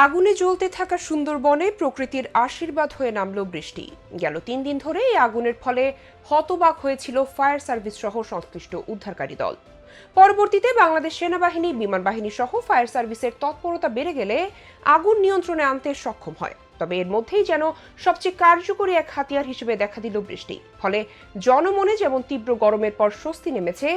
আগুনে জ্বলতে থাকা সুন্দরবনে প্রকৃতির আশীর্বাদ হয়ে নামল বৃষ্টি। গেল ৩ দিন ধরে এই আগুনের ফলে হতবাক হয়েছিল ফায়ার সার্ভিস সহ সংশ্লিষ্ট উদ্ধারকারী দল। পরবর্তীতে বাংলাদেশ সেনাবাহিনী, বিমান বাহিনী সহ ফায়ার সার্ভিসের তৎপরতা বেড়ে গেলে আগুন নিয়ন্ত্রণে আনতে সক্ষম হয়। তবে এর মধ্যেই যেন সবচেয়ে কার্যকরী এক হাতিয়ার হিসেবে দেখা দিল বৃষ্টি। ফলে জনমনে যেমন তীব্র গরমের পর স্বস্তি নেমেছে,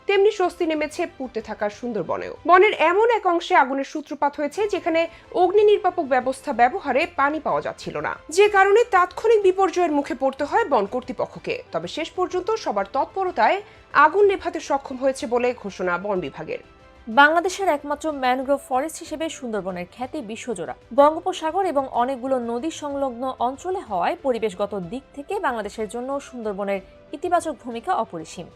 তেমনি স্বস্তি নেমেছে পুড়তে থাকা সুন্দরবনেও। বনের এমন এক অংশে আগুনের সূত্রপাত হয়েছে যেখানে অগ্নি নির্বাপক ব্যবস্থা ব্যবহারে পানি পাওয়া যাচ্ছিল না, যে কারণে তাৎক্ষণিক বিপর্যয়ের মুখে পড়তে হয় বন কর্তৃপক্ষকে। তবে শেষ পর্যন্ত সবার তৎপরতায় আগুন নেভাতে সক্ষম হয়েছে বলে ঘোষণা বন বিভাগের। বাংলাদেশের একমাত্র ম্যানগ্রোভ ফরেস্ট হিসেবে সুন্দরবনের খ্যাতি বিশ্বজোড়া। বঙ্গোপসাগর এবং অনেকগুলো নদী সংলগ্ন অঞ্চলে হওয়ায় পরিবেশগত দিক থেকে বাংলাদেশের জন্য সুন্দরবনের ইতিবাচক ভূমিকা অপরিসীম।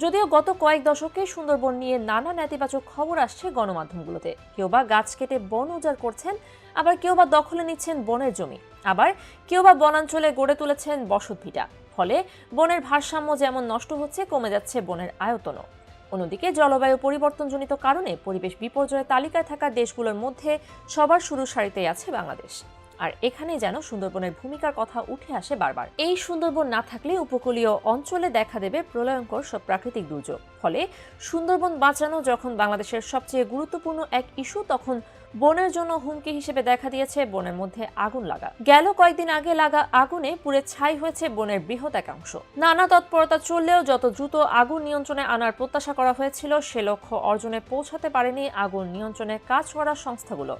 যদিও গত কয়েক দশকে সুন্দরবন নিয়ে নানা নেতিবাচক খবর আসছে গণমাধ্যমগুলোতে। কেউ বা গাছ কেটে বন উজাড় করছেন, আবার কেউ বা দখলে নিচ্ছেন বনের জমি, আবার কেউ বা বনাঞ্চলে গড়ে তুলেছেন বসতভিটা। ফলে বনের ভারসাম্য যেমন নষ্ট হচ্ছে, কমে যাচ্ছে বনের আয়তনও। অন্যদিকে জলবায়ু পরিবর্তনজনিত কারণে পরিবেশ বিপর্যয়ের তালিকায় থাকা দেশগুলোর মধ্যে সবার শুরুর সারিতেই আছে বাংলাদেশ। আর এখানেই যেন সুন্দরবনের ভূমিকার কথা উঠে আসে বারবার। এই সুন্দরবন না থাকলে উপকূলীয় অঞ্চলে দেখা দেবে প্রলয়ঙ্কর সব প্রাকৃতিক দুর্যোগ। ফলে সুন্দরবন বাঁচানো যখন বাংলাদেশের সবচেয়ে গুরুত্বপূর্ণ এক ইস্যু, তখন বনের জন্য হুমকি হিসেবে দেখা দিয়েছে বনের মধ্যে আগুন লাগা। গেল কয়েকদিন আগে লাগা আগুনে পুড়ে ছাই হয়েছে বনের বৃহৎ একাংশ। নানা তৎপরতা চললেও যত দ্রুত আগুন নিয়ন্ত্রণে আনার প্রত্যাশা করা হয়েছিল, সে লক্ষ্য অর্জনে পৌঁছাতে পারেনি আগুন নিয়ন্ত্রণে কাজ করা সংস্থাগুলো।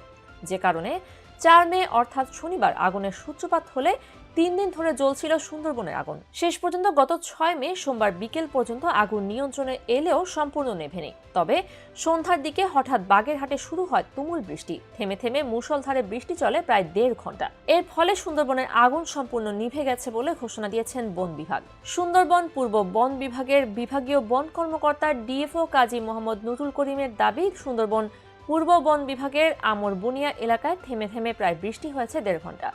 যে কারণে ৪ মে অর্থাৎ শনিবার আগুনের সূত্রপাত হলে ৩ দিন ধরে জ্বলছিল সুন্দরবনের আগুন। শেষ পর্যন্ত গত ৬ মে সোমবার বিকেল পর্যন্ত আগুন নিয়ন্ত্রণে এলেও সম্পূর্ণ নেভেনি। তবে সন্ধ্যার দিকে হঠাৎ বাগেরহাটে শুরু হয় তুমুল বৃষ্টি। থেমে থেমে মুষলধারে বৃষ্টি চলে প্রায় ১.৫ ঘন্টা। এর ফলে সুন্দরবনের আগুন সম্পূর্ণ নিভে গেছে বলে ঘোষণা দিয়েছেন বন বিভাগ। সুন্দরবন পূর্ব বন বিভাগের বিভাগীয় বন কর্মকর্তা ডিএফও কাজী মোহাম্মদ নুরুল করিমের দাবি, সুন্দরবন পূর্ব বন বিভাগের আমর বুনিয়া এলাকায় থেমে থেমে প্রায় বৃষ্টি হয়েছে ১.৫ ঘন্টা।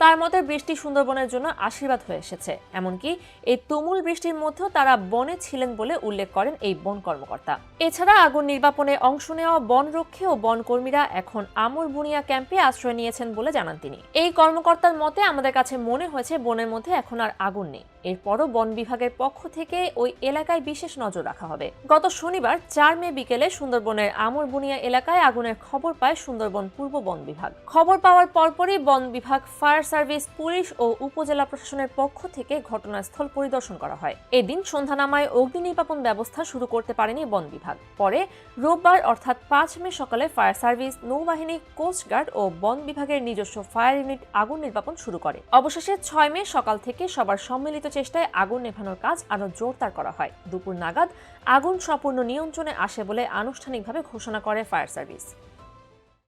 তার মতে বৃষ্টি সুন্দরবনের জন্য আশীর্বাদ হয়ে এসেছে। এমনকি এই তুমুল বৃষ্টির মধ্যেও তারা বনে ছিলেন বলে উল্লেখ করেন এই বন কর্মকর্তা। এছাড়া আগুন নির্বাপনে অংশ নেওয়া বনরক্ষী ও বনকর্মীরা এখন আমর বুনিয়া ক্যাম্পে আশ্রয় নিয়েছেন বলে জানান তিনি। এই কর্মকর্তার মতে, আমাদের কাছে মনে হয়েছে বনের মধ্যে এখন আর আগুন নেই। এরপরও বন বিভাগের পক্ষ থেকে ওই এলাকায় বিশেষ নজর রাখা হবে। গত শনিবার ৪ মে বিকেলে সুন্দরবনের আমর বুনিয়া এলাকায় আগুনের খবর পায় সুন্দরবন পূর্ব বন বিভাগ। খবর পাওয়ার পরপরই বন বিভাগ, ফায়ার সার্ভিস, পুলিশ ও উপজেলা প্রশাসনের পক্ষ থেকে ঘটনাস্থল পরিদর্শন করা হয়। এদিন সন্ধ্যা নামায় অগ্নি নির্বাপন ব্যবস্থা শুরু করতে পারেনি বন বিভাগ। পরে রোববার অর্থাৎ ৫ মে সকালে ফায়ার সার্ভিস, নৌবাহিনী, কোস্টগার্ড ও বন বিভাগের নিজস্ব ফায়ার ইউনিট আগুন নির্বাপন শুরু করে। অবশেষে ৬ মে সকাল থেকে সবার সম্মিলিত চেষ্টায় আগুন নেভানোর কাজ আরো জোরদার করা হয়। দুপুর নাগাদ আগুন সম্পূর্ণ নিয়ন্ত্রণে আসে বলে আনুষ্ঠানিকভাবে ঘোষণা করে ফায়ার সার্ভিস।